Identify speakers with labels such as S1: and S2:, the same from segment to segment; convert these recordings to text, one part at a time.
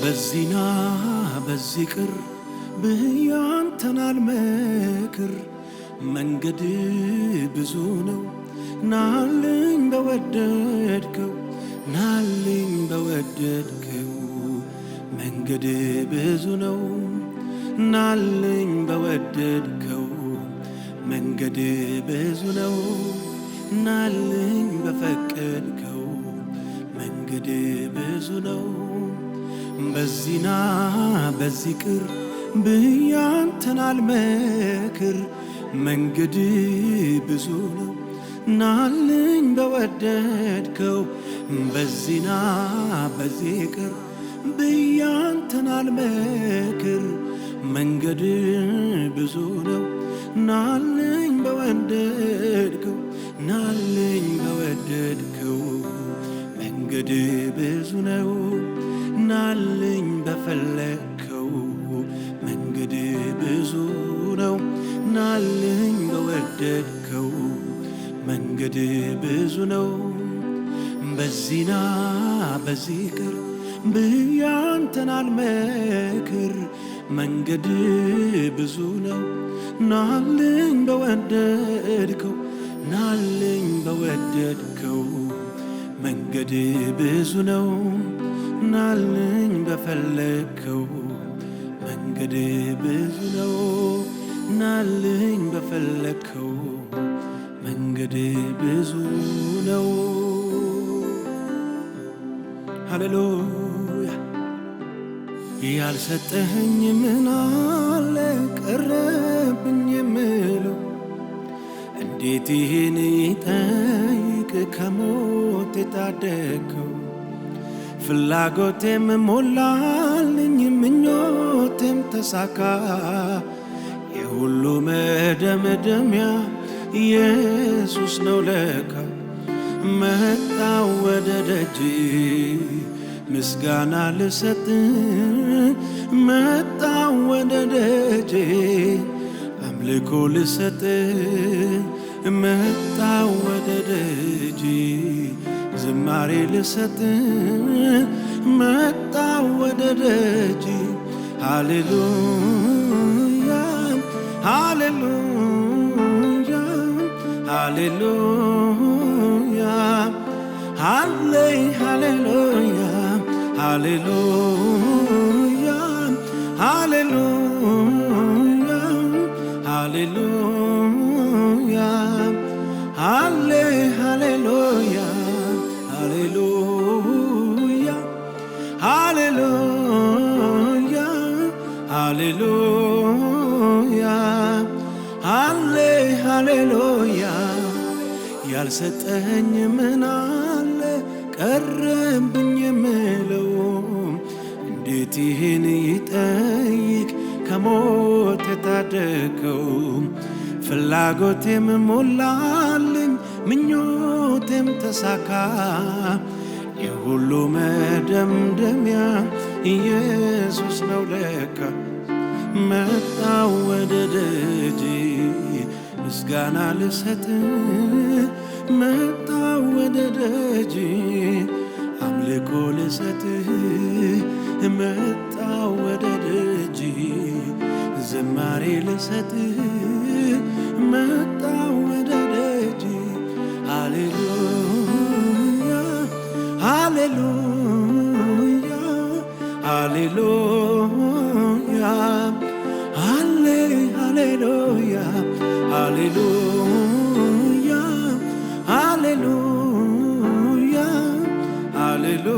S1: በዚህና በዚህ ቅር ብያንተን አልመክር መንገድ ብዙ ነው ናልኝ በወደድከው ናልኝ በወደድከው መንገድ ብዙ ነው ናልኝ በወደድከው መንገድ ብዙ ነው ናልኝ በፈቀድከው መንገድ ብዙ ነው በዚህና በዚህ ቅር ብያንተን አልመክር መንገድ ብዙ ነው ናልኝ በወደድከው በዚህና በዚህ ቅር ብያንተን አልመክር መንገድ ብዙ ነው ናልኝ በወደድከው ናልኝ በወደድከው መንገድ ብዙ ነው ናልኝ በፈለግከው መንገድ ብዙ ነው ናልኝ በወደድከው መንገድ ብዙ ነው በዚህና በዚህ ቅር ብያንተን አልመክር መንገድ ብዙ ነው ናልኝ በወደድከው ናልኝ በወደድከው መንገድ ብዙ ነው ናልኝ በፈለግከው መንገድ ብዙ ነው ናልኝ በፈለግከው መንገድ ብዙ ነው ሃሌሉያ ያልሰጠኸኝ ምን አለ ቀረብኝ የምለው እንዴት ይህን ይጠይቅ ከሞት የታደግከው ፍላጎቴም ሞላልኝ ምኞቴም ተሳካ የሁሉ መደምደሚያ ኢየሱስ ነው ለካ መጣው ወደ ደጅ ምስጋና ልሰጥ መጣው ወደ ደጅ አምልኮ ልሰጥ መጣው ወደ ደጅ ዝማሬ ልሰጥ መጣው ወደ ደጅ ሃሌሉያ ሃሌሉያ ሃሌሉያ ሃሌሉያ ሃሌሉያ ሃሌሉያ ሃሌሉያ ሃሌሉያ ሃሌሉያ ሃሌሉያ ሃሌሉያ ሃሌሉያ ያልሰጠኸኝ ምን አለ ቀረብኝ የምለው እንዴት ይህን ይጠይቅ ከሞት የታደግከው ፍላጎቴም ሞላልኝ ምኞቴም ተሳካ የሁሉ መደምደሚያ ኢየሱስ ነው ለካ መጣው ወደ ደጅ ምስጋና ልሰጥ መጣው ወደ ደጅ አምልኮ ልሰጥ መጣው ወደ ደጅ ዝማሬ ልሰጥ መጣው ወደ ደጅ ሃሌሉያ ሃሌሉያ ሃሌሉያ ሃሌሉያ ሃሌሉያ ሃሌሉያ ሃሌሉያ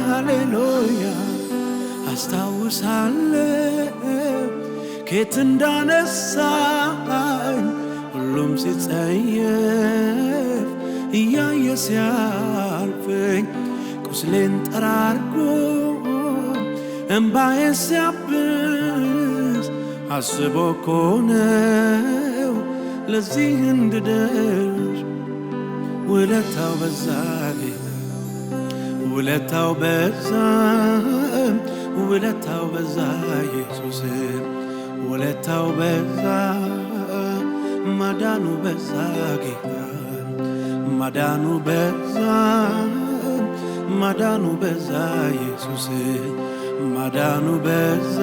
S1: ሃሌሉያ አስታውሳለሁ ከየት እንዳነሳኝ ሁሉም ሲጸየፍ እያየ ሲያልፈኝ ቁስሌን ጠራርጎ እምባዬን ሲያብስ አስቦ እኮ ነው ለዚህ እንድደርስ ውለታው በዛ ጌታ ውለታው በዛ ውለታው በዛ ኢየሱስ ውለታው በዛ ማዳኑ በዛ ጌታ ማዳኑ በዛ ማዳኑ በዛ ኢየሱስ ማዳኑ በዛ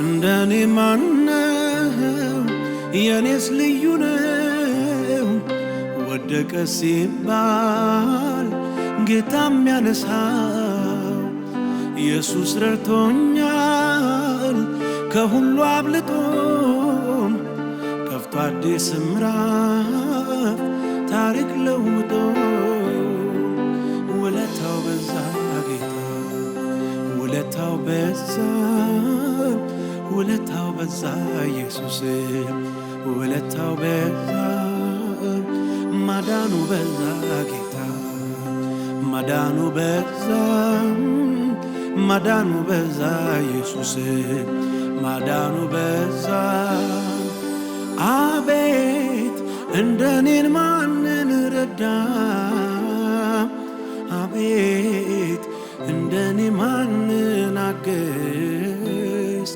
S1: እንደኔ ማነው የኔስ ልዩ ነው ወደቀ ሲባል ጌታ የሚያነሳው ኢየሱስ ረድቶኛል ከሁሉ አብልጦ ከፍቶ አዲስ ምዕራፍ ታሪክ ለውጦ ውለታው በዛ ጌታ ውለታው በዛ ውለታው በዛ ኢየሱስ ውለታው በዛ ማዳኑ በዛ ጌታ ማዳኑ በዛ ማዳኑ በዛ ኢየሱስ ማዳኑ በዛ አቤት እንደኔን ማንን ረዳ አቤት እንደኔ ማንን አገዝ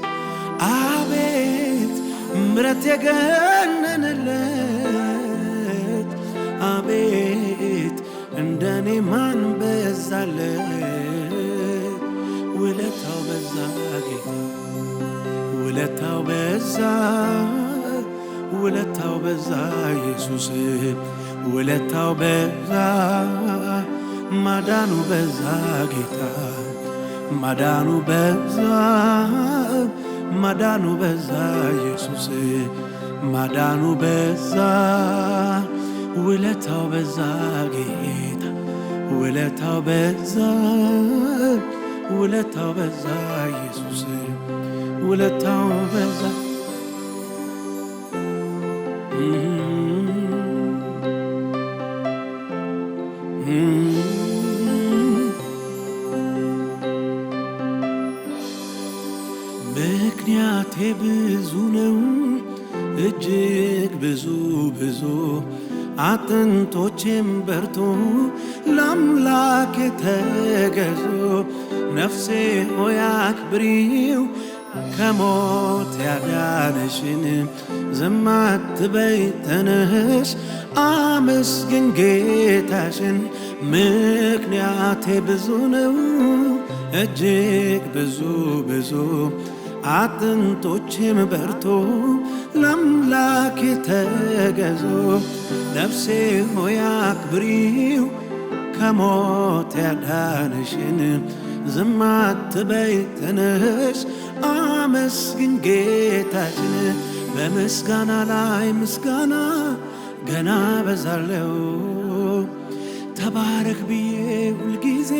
S1: አቤት ምሕረት የገነነለት አቤት እንደኔ ማን በዛለት ውለታው በዛ ጌታ ውለታው በዛ ውለታው በዛ ኢየሱስ ውለታው በዛ ማዳኑ በዛ ጌታ ማዳኑ በዛ ማዳኑ በዛ ኢየሱስ ማዳኑ በዛ ውለታው በዛ ጌታ ውለታው በዛ ውለታው በዛ ኢየሱስ ውለታው በዛ ምክንያቴ ብዙ ነው እጅግ ብዙ ብዙ አጥንቶቼም በርቱ ለአምላክ ተገዙ ነፍሴ ሆይ አክብሪው ከሞት ያዳነሽን ዝም አትበይ ተነሽ አመስግኝ ጌታሽን ምክንያቴ ብዙ ነው እጅግ ብዙ ብዙ አጥንቶቼም በርቱ ለአምላክ ተገዙ ነፍሴ ሆይ አክብሪው ከሞት ያዳነሽን ዝም አትበይ ተነሽ አመስግኝ ጌታሽን በምስጋና ላይ ምስጋና ገና በዛለው ተባረክ ብዬ ሁልጊዜ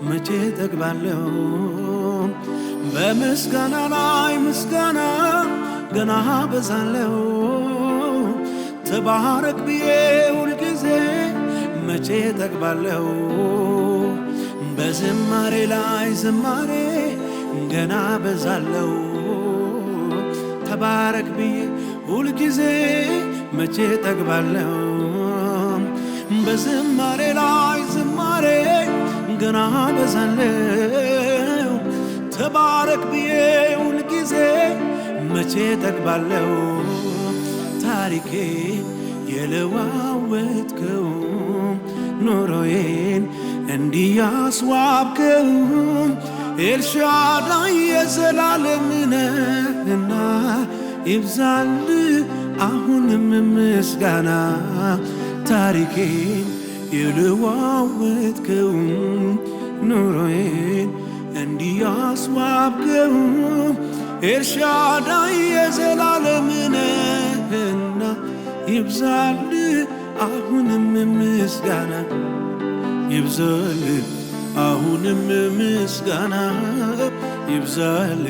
S1: መቼ ጠግባለው በምስጋና ላይ ምስጋና ገና በዛለው ተባረክ ብዬ ሁልጊዜ መቼ ጠግባለው በዝማሬ ላይ ዝማሬ ገና በዛለው ተባረክ ብዬ ሁልጊዜ መቼ ጠግባለው በዝማሬ ላይ ዝማሬ ገና በዛለው ተባረክ ብዬ ሁልጊዜ መቼ ጠግባለው ታሪኬ የለዋወጥከው ኑሮዬን እንዲያስዋብከው ኤልሻዳይ የዘላለም ነህና ይብዛል አሁንም ምስጋና ታሪኬን የለዋወጥከው ኑሮዬን እንዲያስዋብከው ኤልሻዳይ የዘላለም ነህና ይብዛል አሁንም ምስጋና ይብዛል አሁንም ምስጋና ይብዛል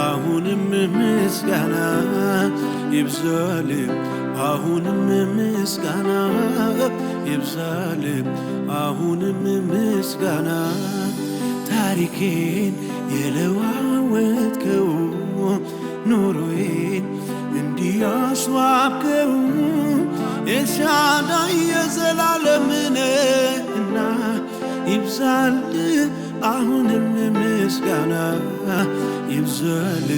S1: አሁንም ምስጋና ይብዛል አሁንም ምስጋና ይብዛል አሁንም ምስጋና ታሪኬን የለዋወጥከው ኑሮዬን እንዲያስዋብከው ኤልሻዳይ የዘላለም ነህና ይብዛል አሁንም ምስጋና ይብዛል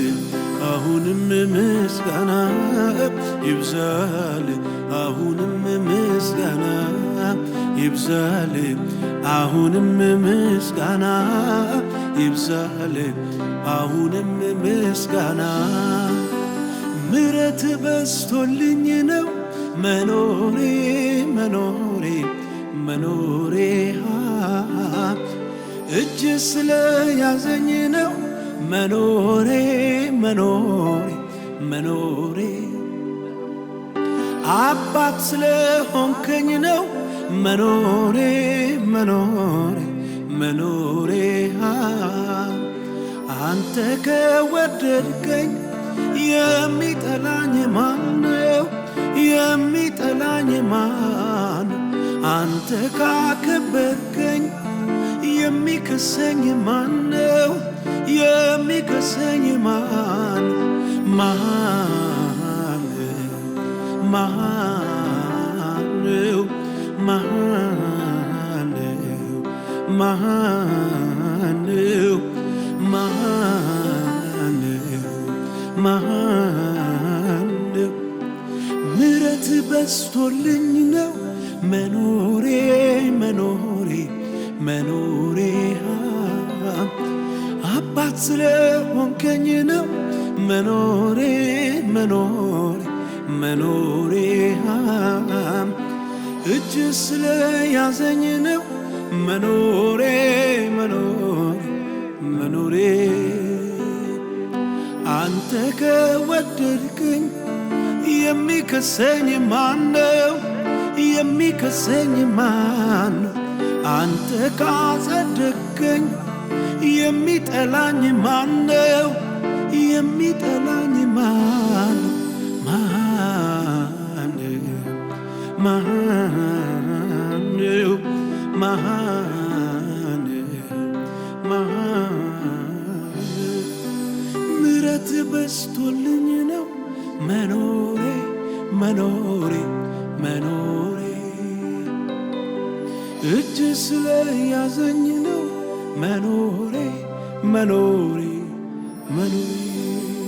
S1: አሁንም ምስጋና ይብዛል አሁንም ምስጋና ይብዛል አሁንም ምስጋና ይብዛል አሁንም ምስጋና ምሕረት በዝቶልኝ ነው መኖሬ መኖሬ መኖሬ እጅ ስለያዘኝ ነው መኖሬ መኖሬ መኖሬ አባት ስለሆንከኝ ነው መኖሬ መኖሬ መኖሬ አንተ ከወደድከኝ የሚጠላኝ ማነው የሚጠላኝ ማን አንተ ካከበርከኝ የሚከሰኝ ማነው የሚከሰኝ ማን ማነው ማነው ማነው ማነው ምሕረት በዝቶልኝ ነው መኖሬ መኖሬ መኖሬ አባት ስለሆንከኝ ነው መኖሬ መኖሬ መኖሬ እጅ ስለያዘኝ ነው መኖሬ መኖሬ መኖሬ አንተ ከወደድከኝ የሚከሰኝ ማነው የሚከሰኝ ማነው አንተ ካጸደቅከኝ የሚጠላኝ ማነው የሚጠላኝ ማነው ማነው ምሕረት በዝቶልኝ ነው መኖሬ መኖሬ መኖሬ እጅ ስለያዘኝ ነው መኖሬ መኖሬ መኖሬ